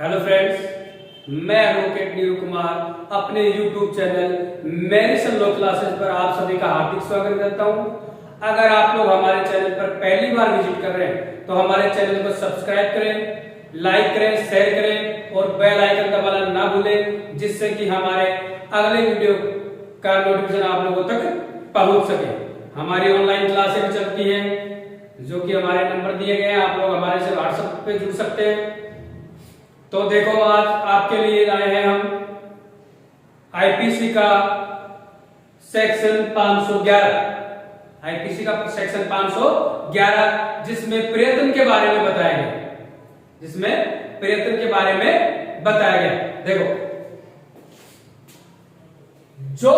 Hello friends, मैं advocate Neeru Kumar अपने YouTube channel medicine law classes पर आप सभी का हार्दिक स्वागत करता हूं। अगर आप लोग हमारे चैनल पर पहली बार विजिट कर रहे हैं तो हमारे चैनल को सब्सक्राइब करें, लाइक करें, शेयर करें और बेल आइकन दबाना ना भूलें, जिससे कि हमारे अगले वीडियो का नोटिफिकेशन आप लोगों तक पहुंच सके। हमारी ऑनलाइन क्लासेस चलती हैं जो कि हमारे नंबर दिए गए हैं, आप लोग हमारे से व्हाट्सएप पे जुड़ सकते हैं। तो देखो, आज आपके लिए लाए हैं हम आईपीसी का सेक्शन 511, आईपीसी का सेक्शन 511 जिसमें प्रयत्न के बारे में बताया गया, जिसमें प्रयत्न के बारे में बताया गया। देखो, जो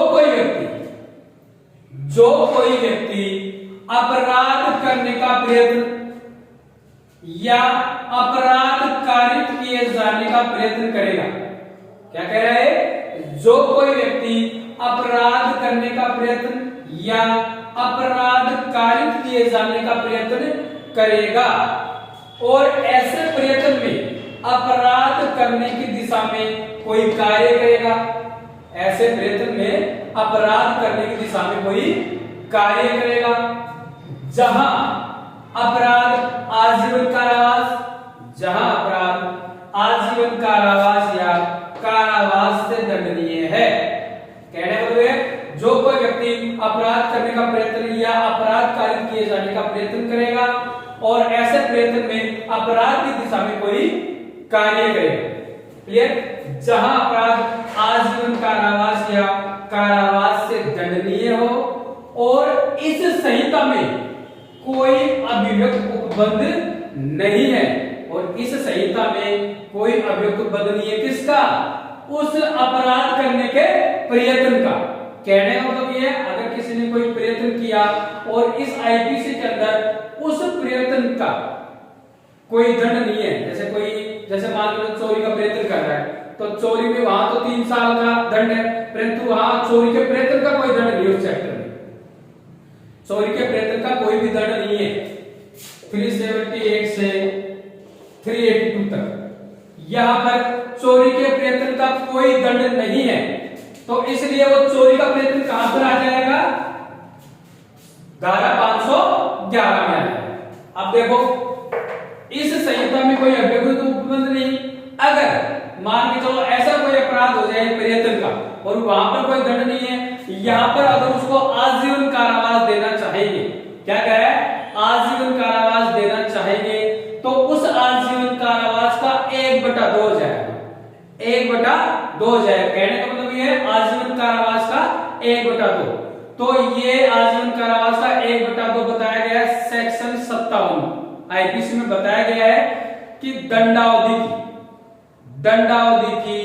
कोई व्यक्ति अपराध करने का प्रयत्न या अपराध कारित किए जाने का प्रयत्न करेगा। क्या कह रहा है? जो कोई व्यक्ति अपराध करने का प्रयत्न या अपराध कारित किए जाने का प्रयत्न करेगा और ऐसे प्रयत्न में अपराध करने की दिशा में कोई कार्य करेगा, ऐसे प्रयत्न में अपराध करने की दिशा में कोई कार्य करेगा, जहां अपराध आजीवन कारावास, जहां अपराध आजीवन कारावास या कारावास से दंडनीय है। कहने का मतलब है, जो कोई व्यक्ति अपराध करने का प्रयत्न या अपराध कारित किए जाने का प्रयत्न करेगा और ऐसे प्रयत्न में अपराध की दिशा में कोई कार्य करेगा, क्लियर, जहां अपराध आजीवन कारावास या कारावास से दंडनीय हो और इस संहिता में कोई अभियुक्त उपबंध नहीं है, और इस संहिता में कोई अभियुक्त उपबंध नहीं है। किसका? उस अपराध करने के प्रयत्न का। कहने का मतलब ये है, अगर किसी ने कोई प्रयत्न किया और इस आईपीसी के अंदर उस प्रयत्न का कोई दंड नहीं है, जैसे मान लो चोरी का प्रयत्न कर रहा है तो चोरी में वहां तो 3 साल का दंड है, परंतु वहां चोरी के प्रयत्न का कोई दंड नहीं है। उस चैप्टर में चोरी के प्रयत्न का कोई भी दंड नहीं है। 378 से 382 तक यहां पर चोरी के प्रयत्न का कोई दंड नहीं है, तो इसलिए वो चोरी का प्रयत्न कहां पर आ जाएगा? धारा 511 में आ जाएगा। अब देखो, इस संहिता में कोई अभियुक्त उपबंध नहीं। अगर मान के चलो ऐसा कोई अपराध हो जाए प्रयत्न का और वहां पर कोई दंड नहीं है, यहां पर अगर उसको आजीवन कारावास देना चाहेंगे, क्या कह रहा है? आजीवन कारावास देना चाहेंगे, तो उस आजीवन कारावास का 1/2 हो जाएगा, 1/2 हो जाएगा। कहने का मतलब ये है, आजीवन कारावास का 1/2। तो ये आजीवन कारावास का 1/2 बताया गया है सेक्शन 57 आईपीसी में बताया गया है कि दंडावधि की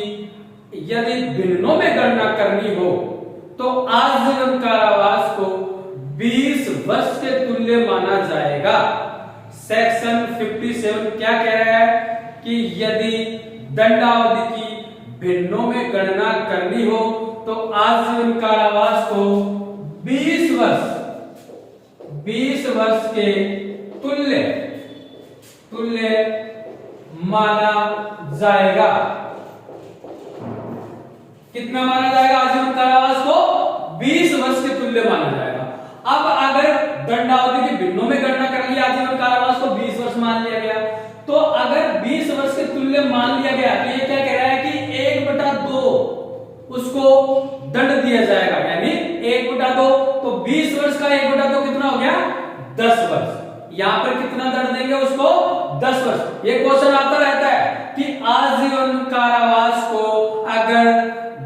यदि भिन्नों में गणना करनी हो तो आजीवन कारावास को 20 वर्ष के तुल्य माना जाएगा। सेक्शन 57 क्या कह रहा है कि यदि दंडावधि की भिन्नों में गणना करनी हो तो आजीवन कारावास को 20 वर्ष के तुल्य माना जाएगा। कितना माना जाएगा? आजीवन कारावास को 20 वर्ष के तुल्य माना जाएगा। अब अगर दंडावधि की भिन्नों में गणना कर लिया, आजीवन कारावास को 20 वर्ष मान लिया गया, तो अगर 20 वर्ष के तुल्य मान लिया गया तो ये क्या कह रहा है कि 1/2 उसको दंड दिया जाएगा, यानी 1/2। तो 20 वर्ष का 1/2 कितना हो गया? 10 वर्ष। यहां पर कितना दंड देंगे उसको? 10 वर्ष। ये क्वेश्चन आता रहता है कि आजीवन कारावास को अगर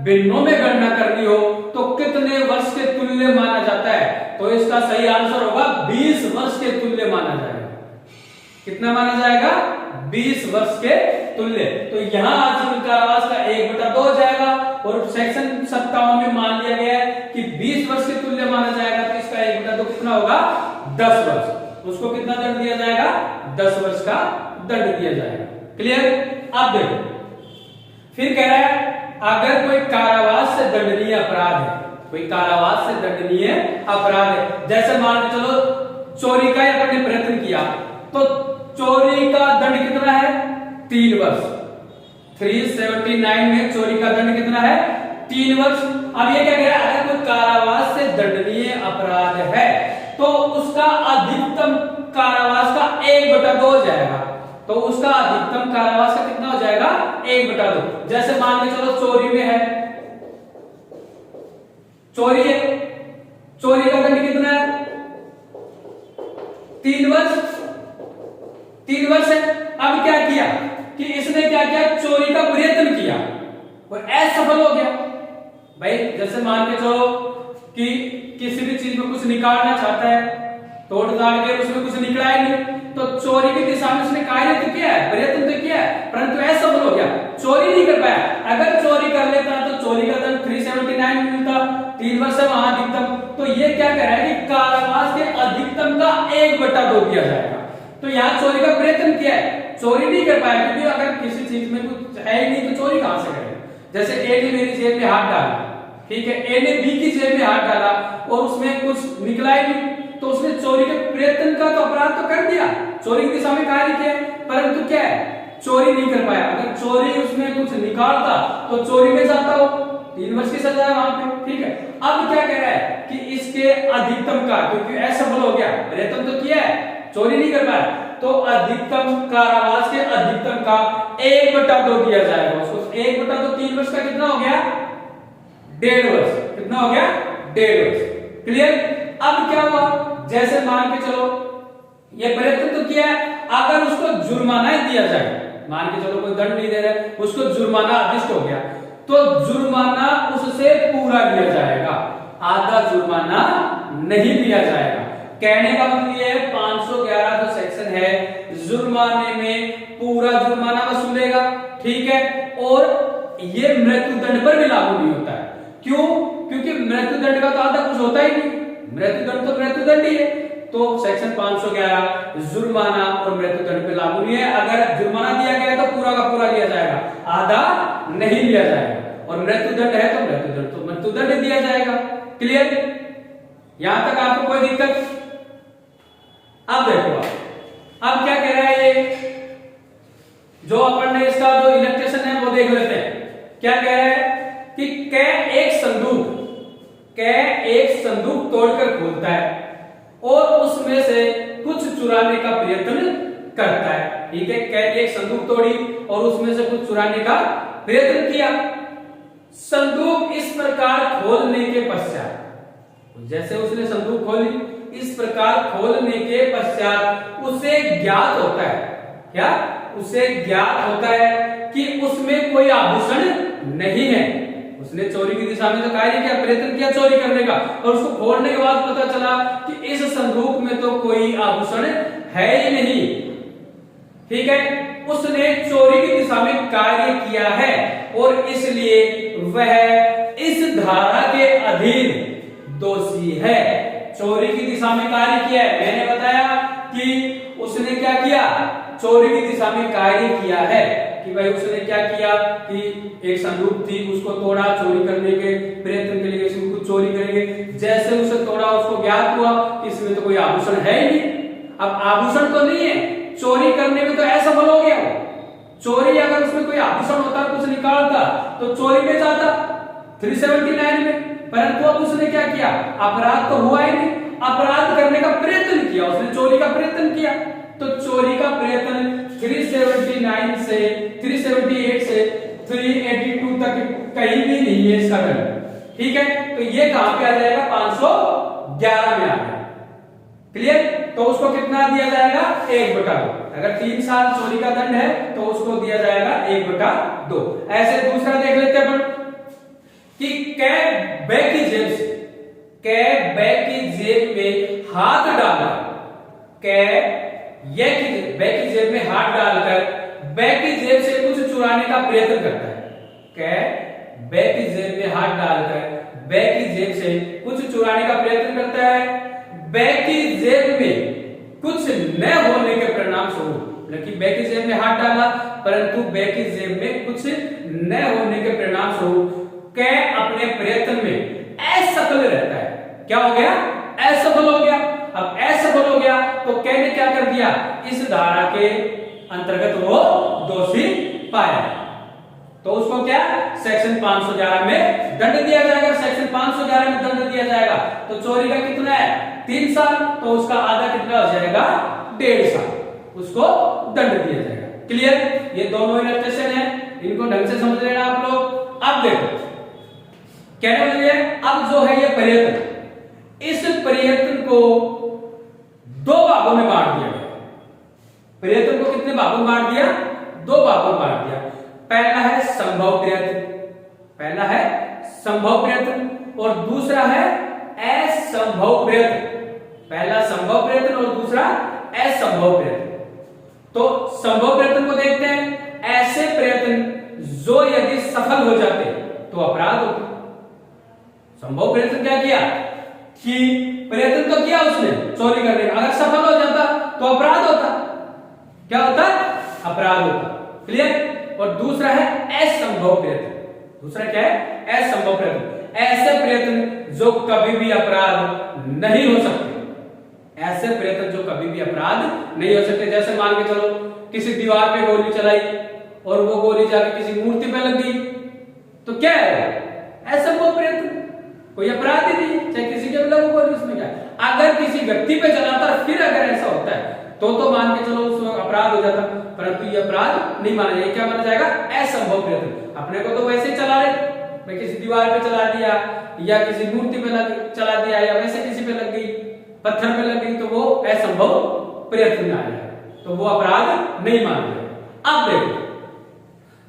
भिन्नों में गणना करनी हो तो कितने वर्ष के तुल्य माना जाता है? तो इसका सही आंसर होगा 20 वर्ष के तुल्य माना जाएगा। कितना माना जाएगा? 20 वर्ष के तुल्य। तो यहां आजीवन कारावास का 1/2 हो जाएगा और सेक्शन 57 में मान लिया गया है कि 20 वर्ष के तुल्य माना जाएगा, तो इसका 1/2 कितना होगा? 10 वर्ष। उसको कितना दंड दिया जाएगा? 10 वर्ष का दंड दिया जाएगा। क्लियर? अब देखो, फिर कह रहा है अगर कोई कारावास से दंडनीय अपराध है, कोई कारावास से दंडनीय अपराध है, जैसे मान के चलो चोरी का अपन ने प्रयत्न किया तो चोरी का दंड कितना है? 3 वर्ष। 379 में चोरी का दंड कितना है? 3 वर्ष। अब ये क्या कह रहा है, अगर कोई कारावास से दंडनीय अपराध है तो उसका अधिकतम कारावास का 1/2 हो जाएगा। तो उसका अधिकतम कारावास का कितना हो जाएगा? 1/2। जैसे मान के चलो चोरी में है, चोरी है, चोरी का दंड कितना है? 3 वर्ष। 3 वर्ष है। अब क्या किया कि इसने क्या किया, चोरी का प्रयत्न किया और असफल हो गया। भाई जैसे मान के चलो कि किसी भी चीज में कुछ निकालना चाहता है, तोड़ ताड़ के उसमें कुछ निकला ही नहीं, तो चोरी की दिशा में उसने कार्य तो किया है, प्रयत्न तो किया है, परंतु असफल हो गया, चोरी नहीं कर पाया। अगर चोरी कर लेता तो चोरी का दंड 379 मिलता, 3 वर्ष है वहां अधिकतम। तो ये क्या कह रहा है कि कारावास के अधिकतम का 1/2 दिया जाएगा। तो यहाँ चोरी का प्रयत्न किया है, चोरी नहीं कर पाया, क्योंकि अगर किसी चीज में कुछ है ही नहीं तो चोरी कहां से करेगा। जैसे ए ने मेरी जेब में हाथ डाला, ठीक है, ए ने बी की जेब में हाथ डाला और उसमें कुछ निकला ही नहीं, तो उसने चोरी के प्रयत्न का तो अपराध तो कर दिया, चोरी की दिशा में कार्य किया, परंतु क्या है, चोरी नहीं कर पाया। अगर चोरी उसमें कुछ निकालता तो चोरी में जाता हो, 3 वर्ष की सजा है वहां पे, ठीक है। अब क्या कह रहा है कि इसके अधिकतम का, क्योंकि असफल हो गया, प्रयत्न तो किया है, चोरी नहीं कर पाया, तो अधिकतम कारावास के अधिकतम का 1/2 दिया जाएगा उसको। 1/2 3 वर्ष का कितना हो गया? 1.5 वर्ष। कितना हो गया? 1.5 वर्ष। क्लियर? अब क्या हुआ, जैसे मान के चलो ये प्रयत्न तो किया है, अगर उसको जुर्माना दिया जाए, मान के चलो कोई दंड नहीं दे रहा है, उसको जुर्माना आदिष्ट हो गया, तो जुर्माना उससे पूरा लिया जाएगा, आधा जुर्माना नहीं लिया जाएगा। कहने का मतलब ये है 511 जो सेक्शन है, जुर्माने में पूरा जुर्माना वसूलेगा, ठीक है, और ये मृत्यु दंड पर भी लागू नहीं होता है। क्यों? क्योंकि मृत्यु दंड का तो आधा कुछ होता ही नहीं, मृत्यु दंड तो मृत्यु दंड ही है। तो सेक्शन 511 जुर्माना और मृत्यु दंड पे लागू नहीं है। अगर जुर्माना दिया गया तो पूरा का पूरा लिया जाएगा, आधा नहीं लिया जाएगा, और मृत्यु दंड है तो मृत्यु दंड तो मृत्यु दंड दिया जाएगा। क्लियर? यहां तक आपको कोई दिक्कत? अब देखो, अब क्या कह रहा है ये, जो अपन ने इसका जो इलेक्ट्रेशन है वो देख लेते हैं। क्या कह रहा है कि एक संदूक तोड़कर खोलता है और उसमें से कुछ चुराने का प्रयत्न करता है, ठीक है। कै एक संदूक तोड़ी और उसमें से कुछ चुराने का प्रयत्न किया। संदूक इस प्रकार खोलने के पश्चात, जैसे उसने संदूक खोली, इस प्रकार खोलने के पश्चात उसे ज्ञात होता है, क्या उसे ज्ञात होता है कि उसमें कोई आभूषण नहीं है। उसने चोरी की दिशा में तो कार्य किया, प्रयत्न किया चोरी करने का, और उसको खोलने के बाद पता चला कि इस संदूक में तो कोई आभूषण है ही नहीं, ठीक है। उसने चोरी की दिशा में कार्य किया है और इसलिए वह इस धारा के अधीन दोषी है। चोरी की दिशा में कार्य किया है, मैंने बताया कि उसने क्या किया, चोरी की दिशा में कार्य किया है कि भाई उसने क्या किया कि एक संदूक थी, उसको तोड़ा, चोरी करने के प्रयत्न के लिए, इसमें कुछ चोरी करेंगे, जैसे उसे तोड़ा उसको ज्ञात हुआ कि इसमें तो कोई आभूषण है ही नहीं। अब आभूषण तो नहीं है, चोरी करने में तो असफल हो गया वो। चोरी अगर उसमें कोई आभूषण होता, कुछ निकालता तो चोरी में जाता 379 में, परंतु अब उसने क्या किया, अपराध तो हुआ ही नहीं, अपराध करने का प्रयत्न किया, उसने चोरी का प्रयत्न किया। तो चोरी का प्रयत्न 378 से 382 तक कहीं भी नहीं है इसका दंड, ठीक है। तो ये कहां पे आ जाएगा, 511 में आ गया। क्लियर? तो उसको कितना दिया जाएगा, 1/2। अगर 3 साल चोरी का दंड है तो उसको दिया जाएगा 1/2। ऐसे दूसरा देख लेते हैं अपन कि कैब बैग की जेब से, कैब बैग की जेब में हाथ डालकर, कैब बैग की जेब में हाथ डालकर बैग की जेब से कुछ चुराने का प्रयत्न करता है। कैब बैग की जेब में हाथ डालकर बैग की जेब से कुछ चुराने का प्रयत्न करता है। बैग की जेब में कुछ न होने के परिणाम स्वरूप, लेकिन बैग की जेब में हाथ डाला परंतु बैग की जेब में कुछ न होने के परिणाम स्वरूप कै अपने प्रयत्न में असफल रहता है। क्या हो गया, असफल हो गया। अब असफल हो गया तो कै ने क्या कर दिया, इस धारा के अंतर्गत वो दोषी पाया। तो उसको क्या सेक्शन 511 में दंड दिया जाएगा। सेक्शन 511 में दंड दिया जाएगा। तो चोरी का कितना है 3 साल, तो उसका आधा कितना हो जाएगा 1.5 साल, उसको दंड दिया जाएगा। क्लियर? ये दोनों इलस्ट्रेशन है, इनको ढंग से समझ लेना आप लोग। अब देखो कहने वाली है, अब जो है ये प्रयत्न, इस प्रयत्न को 2 भागों में बांट दिया गया। प्रयत्न को कितने भागों में बांट दिया? 2 भागों में बांट दिया। पहला है संभव प्रयत्न, पहला है संभव प्रयत्न और दूसरा है असंभव प्रयत्न। पहला संभव प्रयत्न और दूसरा असंभव प्रयत्न। तो संभव प्रयत्न को देखते हैं। ऐसे प्रयत्न जो यदि सफल हो जाते तो अपराध होता। संभव प्रयत्न क्या किया कि प्रयत्न तो किया उसने चोरी करने का, अगर सफल हो जाता तो अपराध होता। क्या होता? अपराध होता। क्लियर? और दूसरा है असंभव प्रयत्न। दूसरा क्या है? असंभव प्रयत्न। ऐसे प्रयत्न जो कभी भी अपराध नहीं हो सकते। ऐसे प्रयत्न जो कभी भी अपराध नहीं हो सकते। जैसे मान के चलो किसी दीवार पे गोली चलाई और वो गोली जाके किसी मूर्ति पे लग गई, तो क्या है? असंभव प्रयत्न, कोई अपराध ही नहीं, चाहे किसी के भी लगो गोली, उसमें क्या है? अगर किसी व्यक्ति पे चलाता फिर अगर ऐसा होता है तो मान के चलो उसमें अपराध हो जाता, परंतु ये अपराध नहीं माना जाएगा। क्या माना जाएगा? असंभव प्रयत्न। अपने को तो वैसे ही चला रहे, मैं किसी दीवार पे चला दिया या किसी मूर्ति पे चला दिया या वैसे किसी पे लग गई, पत्थर पे लग गई, तो वो असंभव प्रयत्न में आ जाएगा, तो वो अपराध नहीं माना जाएगा। अब देखो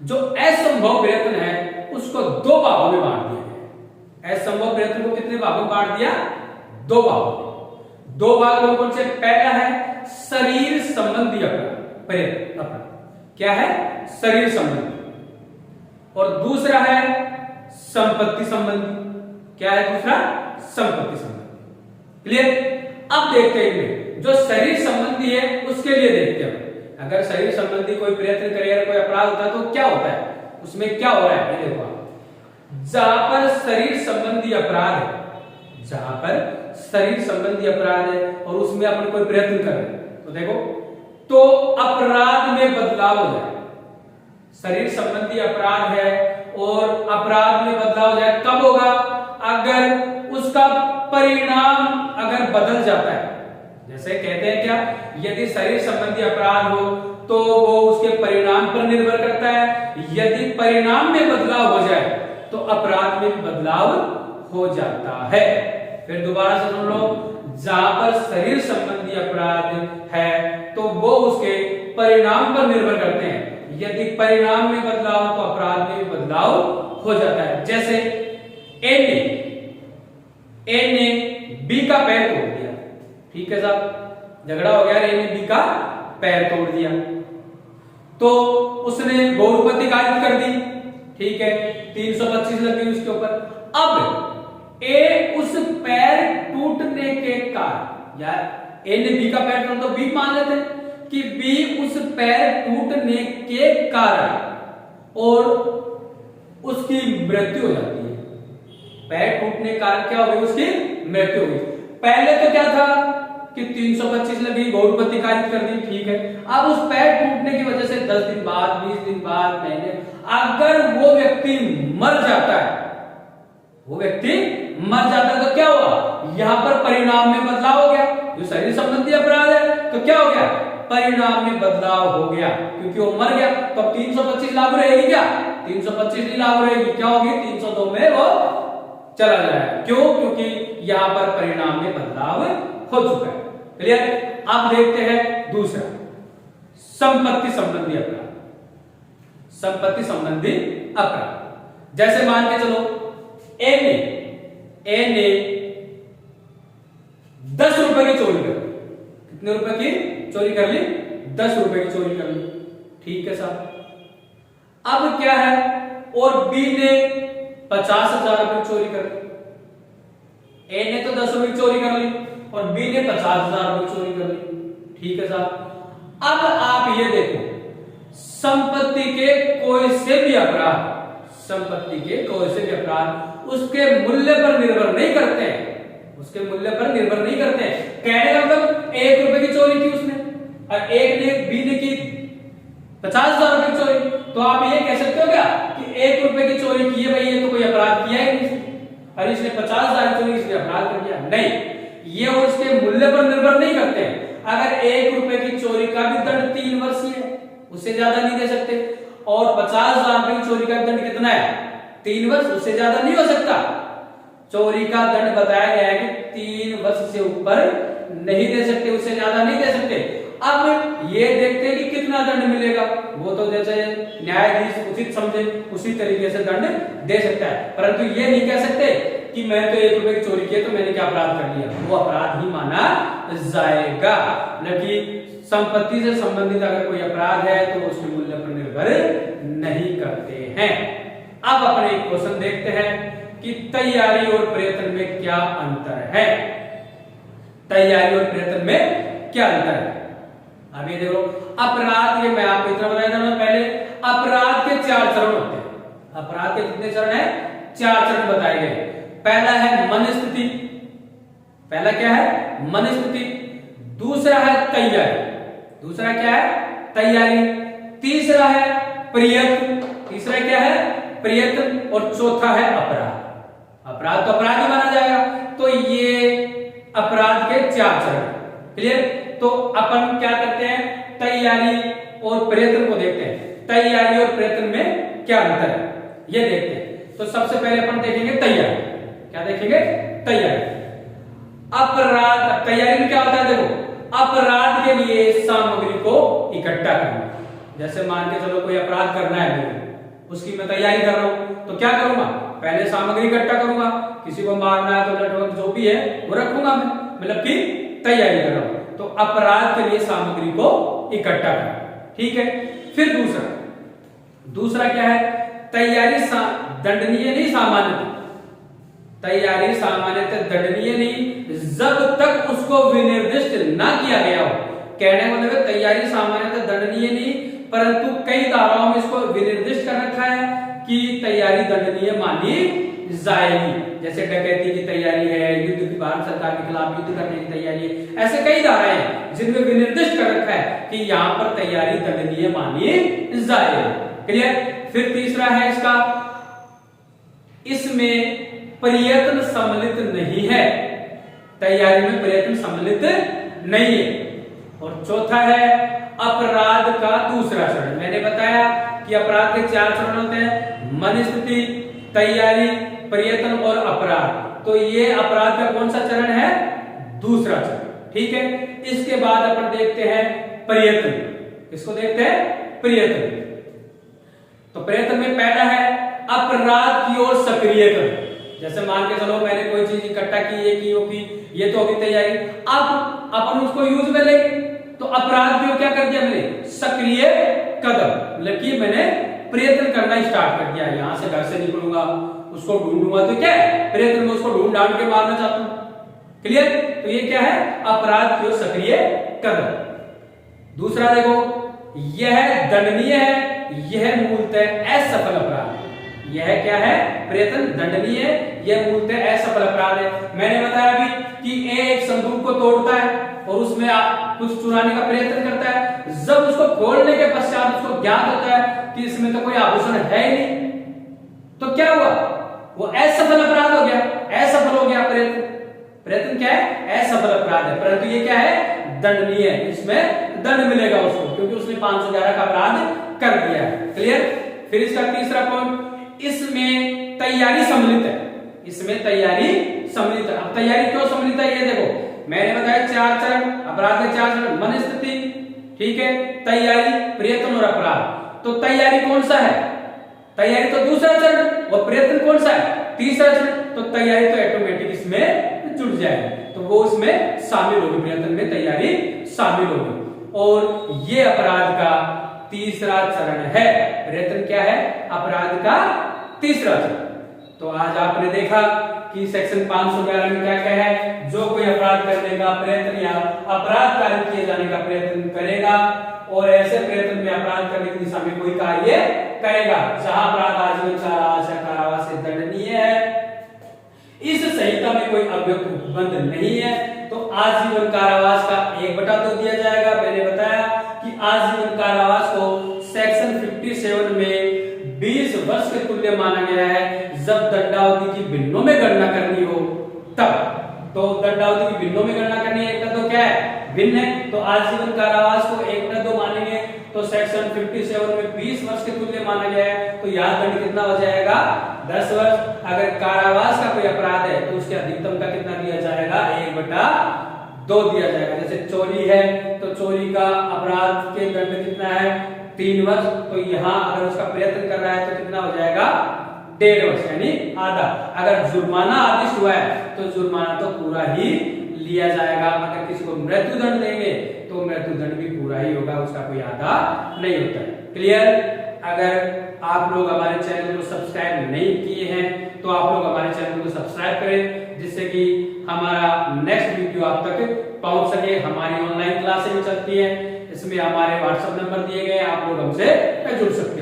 जो असंभव प्रयत्न है उसको 2 भागों में बांट दिया गया। असंभव प्रयत्न को कितने भागों में बांट दिया? 2 भागों में। 2 भाग कौन से? पहला है शरीर संबंधी प्रयत्न, अपराध। क्या है? शरीर संबंधी। और दूसरा है संपत्ति संबंधी। क्या है दूसरा? संपत्ति संबंधी। क्लियर? अब देखते हैं जो शरीर संबंधी है उसके लिए देखते हैं। अगर शरीर संबंधी कोई प्रयत्न करे, कोई अपराध होता है तो क्या होता है, उसमें क्या हो रहा है ये देखो। जहां पर शरीर संबंधी अपराध है, जहां पर शरीर संबंधी अपराध है और उसमें अपन कोई प्रयत्न कर रहे हैं, तो देखो तो अपराध में बदलाव हो जाए। शरीर संबंधी अपराध है और अपराध में बदलाव हो जाए, कब होगा? अगर उसका परिणाम अगर बदल जाता है। जैसे कहते हैं क्या, यदि शरीर संबंधी अपराध हो तो वो उसके परिणाम पर निर्भर करता है। यदि परिणाम में बदलाव हो जाए तो अपराध में बदलाव हो जाता है। फिर दोबारा से सुन लो, जहां पर शरीर संबंधी अपराध है तो वो उसके परिणाम पर निर्भर करते हैं। यदि परिणाम में बदलाव तो अपराध में भी बदलाव हो जाता है। जैसे ए ने बी का पैर तोड़ दिया, ठीक है साहब, झगड़ा हो गया, ए ने बी का पैर तोड़ दिया, तो उसने गौरवपति कायद कर दी, ठीक है, 325 लगी उसके ऊपर। अब ए उस पैर टूटने के कारण, या ए ने बी का पैर तोड़ा, तो बी मान लेते हैं कि बी उस पैर टूटने के कारण और उसकी मृत्यु हो जाती है। पैर टूटने के कारण क्या हो गई? उसकी मृत्यु हो गई। पहले तो क्या था कि 325 लगी, गौरवपति कायद कर दी, ठीक है। अब उस पैर टूटने की वजह से 10 दिन बाद, 20 दिन बाद, महीने, अगर वो व्यक्ति मर जाता है, वो व्यक्ति मर जाता है तो क्या हुआ? यहां पर परिणाम में बदलाव हो गया। जो शरीर संबंधी अपराध है तो क्या हो गया? परिणाम में बदलाव हो गया, क्योंकि वो मर गया। तो अब 325 लागू रहेगी क्या? 325 नहीं लागू रहेगी, क्या होगी? 302 में वो चला जाएगा। क्यों? क्योंकि यहां पर परिणाम में बदलाव हो चुका है। क्लियर? अब देखते हैं दूसरा, संपत्ति संबंधी अपराध। संपत्ति संबंधी अपराध, जैसे मान के चलो ए ने 10 रुपए की चोरी कर ली। कितने रुपए की चोरी कर ली? 10 रुपए की चोरी कर ली, ठीक है साहब। अब क्या है? और बी ने 50,000 रुपए की चोरी कर ली। ए ने तो 10 रुपए की चोरी कर ली और बी ने 50,000 रुपए की चोरी कर ली, ठीक है साहब। अब आप ये देखो, संपत्ति के कोई से भी अपराध, संपत्ति के कोई से भी अपराध उसके मूल्य पर निर्भर नहीं करते हैं, उसके मूल्य पर निर्भर नहीं करते हैं। कहने का मतलब 1 रुपए की चोरी की उसने और एक ने बी ने की 50,000 रुपए की चोरी, तो आप ये कह सकते हो क्या कि 1 रुपए की चोरी की है भाई, ये तो कोई अपराध किया ही नहीं, और इसने 50,000 चोरी इसलिए अपराध कर दिया? नहीं, ये उसके मूल्य पर निर्भर नहीं करते। अगर 1 रुपए की चोरी का भी दंड 3 वर्ष ही है, उससे ज्यादा नहीं दे सकते, और 50,000 रुपए की चोरी का दंड कितना है? 3 वर्ष, उससे ज्यादा नहीं हो सकता। चोरी का दंड बताया गया है कि 3 वर्ष से ऊपर नहीं दे सकते, उससे ज्यादा नहीं दे सकते। अब ये देखते हैं कि कितना दंड मिलेगा, वो तो जैसे न्यायाधीश उचित समझे उसी तरीके से दंड दे सकता है, परंतु ये नहीं कह सकते कि मैं तो 1 रुपए की चोरी की तो मैंने क्या अपराध कर लिया, वो अपराध ही माना जाएगा। लेकिन संपत्ति से संबंधित अगर कोई अपराध है तो उसके मूल्य पर निर्भर नहीं करते हैं। अब अपने एक क्वेश्चन देखते हैं कि तैयारी और प्रयत्न में क्या अंतर है। तैयारी और प्रयत्न में क्या अंतर है? अब ये देखो, अपराध, ये मैं आपको इतना बताया था पहले, अपराध के 4 चरण होते हैं। अपराध के कितने चरण है? 4 चरण बताए गए। पहला है मन स्थिति, पहला क्या है? मन स्थिति। दूसरा है तैयारी, दूसरा क्या है? तैयारी। तीसरा है प्रयत्न, तीसरा क्या है? प्रयत्न। और चौथा है अपराध। अपराध तो अपराध ही माना जाएगा। तो ये अपराध के 4 चरण। क्लियर? तो अपन क्या करते हैं, तैयारी और प्रयत्न को देखते हैं। तैयारी और प्रयत्न में क्या अंतर है ये देखते हैं। तो सबसे पहले अपन देखेंगे तैयारी। क्या देखेंगे? तैयारी। अपराध, तैयारी में क्या होता है? देखो, अपराध के लिए सामग्री को इकट्ठा करना। जैसे मान के चलो कोई अपराध करना है मुझे, उसकी मैं तैयारी कर रहा हूं, तो क्या करूंगा? पहले सामग्री इकट्ठा करूंगा, किसी को मारना है तो लटवट जो भी है वो रखूंगा मैं, मतलब कि तैयारी कर रहा हूं। तो अपराध के लिए सामग्री को इकट्ठा करना, ठीक है। फिर दूसरा क्या है? तैयारी दंडनीय नहीं, सामान्य। तैयारी सामान्यतः दंडनीय नहीं जब तक उसको विनिर्दिष्ट ना किया गया हो। कहने का मतलब तैयारी सामान्यतः दंडनीय नहीं, परंतु कई धाराओं में इसको विनिर्दिष्ट कर रखा है कि तैयारी दंडनीय मानी जाएगी। जैसे डकैती की तैयारी है, युद्ध की, भारत सरकार के खिलाफ युद्ध करने की तैयारी है, ऐसे कई धाराएं हैं जिनमें विनिर्दिष्ट कर रखा है कि यहाँ पर तैयारी दंडनीय मानी जाएगी। क्लियर? फिर तीसरा है इसका, इसमें प्रयत्न सम्मिलित नहीं है, तैयारी में प्रयत्न सम्मिलित नहीं है। और चौथा है अपराध का दूसरा चरण। मैंने बताया कि अपराध के 4 चरण होते हैं, मन स्थिति, तैयारी, प्रयत्न और अपराध। तो ये अपराध का कौन सा चरण है? दूसरा चरण, ठीक है। इसके बाद अपन देखते हैं प्रयत्न। किसको देखते हैं? प्रयत्न। तो प्रयत्न में पहला है अपराध की ओर सक्रियकरण। जैसे मान के चलो मैंने कोई चीज इकट्ठा की, ये की, वो की, ये तो होगी तैयारी। अब अपन उसको यूज में लेंगे, तो अपराध की ओर क्या कर दिया मैंने? सक्रिय कदम, मतलब कि मैंने प्रयत्न करना स्टार्ट कर दिया। यहां से घर से निकलूंगा, उसको ढूंढूंगा, तो क्या है? प्रयत्न में उसको ढूंढ ढांड के मारना चाहता हूं। क्लियर? तो ये क्या है? अपराध की ओर सक्रिय कदम। दूसरा देखो, यह दंडनीय है, यह मूलतः असफल अपराध है। यह क्या है? प्रयत्न दंडनीय है, यह मूलतः असफल अपराध है। मैंने बताया अभी कि एक संदूक को तोड़ता है और उसमें कुछ चुराने का प्रयत्न करता है। जब उसको खोलने के पश्चात उसको ज्ञात होता है कि इसमें तो कोई आभूषण है ही नहीं, तो क्या हुआ? वो असफल अपराध हो गया, असफल हो गया प्रयत्न। प्रयत्न क्या है? असफल अपराध है, परंतु ये क्या है? दंडनीय है, इसमें दंड मिलेगा उसको, क्योंकि उसने 511 का अपराध कर दिया है। क्लियर? फिर इसका तीसरा पॉइंट, इसमें तैयारी सम्मिलित है। इसमें तैयारी सम्मिलित है। अब तैयारी क्यों सम्मिलित है ये देखो, मैंने बताया 4 चरण, अपराध के 4 चरण, मन स्थिति, ठीक है, तैयारी, प्रयत्न और अपराध। तो तैयारी कौन सा है? तैयारी तो दूसरा चरण, और प्रयत्न कौन सा है? तीसरा चरण। तो तैयारी तो ऑटोमेटिक इसमें जुड़ जाएगी, तो वो इसमें शामिल होगी, प्रयत्न में तैयारी शामिल होगी। और ये अपराध का तीसरा चरण है। प्रयत्न क्या है? अपराध का तीसरा चरण। तो आज आपने देखा कि सेक्शन 511 में क्या क्या है? जो कोई अपराध करने का प्रयत्न या अपराध कार्य किए जाने का प्रयत्न करेगा और ऐसे प्रयत्न में अपराध करने की दिशा में कोई कार्य करेगा जहां अपराध आजीवन कारावास से दंडनीय है, इस संहिता में कोई अव्यक्त उपबंध नहीं है, तो आजीवन कारावास का 1/2 दिया जाएगा। मैंने बताया कि आजीवन कारावास को सेक्शन 57 में वर्ष के तुल्य माना गया है जब दंडावधि की भिन्नों में गणना करनी हो तब। तो दंडावधि की भिन्नों में गणना करनी है, एक तो क्या है भिन्न है, तो आजीवन कारावास को 1/2 मानेंगे। तो सेक्शन 57 में 20 वर्ष के तुल्य माना गया है, तो यहाँ दंड कितना हो जाएगा 10 वर्ष। अगर कारावास का कोई अपराध है तो उसके अधिकतम का कितना दिया जाएगा 1/2 दिया जाएगा। जैसे चोरी है तो चोरी का अपराध के दंड कितना है 3 वर्ष, तो यहाँ अगर उसका प्रयत्न कर रहा है तो कितना हो जाएगा 1.5 वर्ष यानी आधा। अगर जुर्माना आदेश हुआ है तो जुर्माना तो पूरा ही लिया जाएगा। अगर किसी को मृत्यु दंड देंगे तो मृत्यु दंड भी पूरा ही होगा, उसका कोई आधा नहीं होता है। क्लियर? अगर आप लोग हमारे चैनल को सब्सक्राइब नहीं किए हैं तो आप लोग हमारे चैनल को सब्सक्राइब करें, जिससे कि हमारा नेक्स्ट वीडियो आप तक पहुंच सके। हमारी ऑनलाइन क्लासें भी चलती हैं, इसमें हमारे व्हाट्सएप नंबर दिए गए, आप लोग हमसे जुड़ सकते हैं।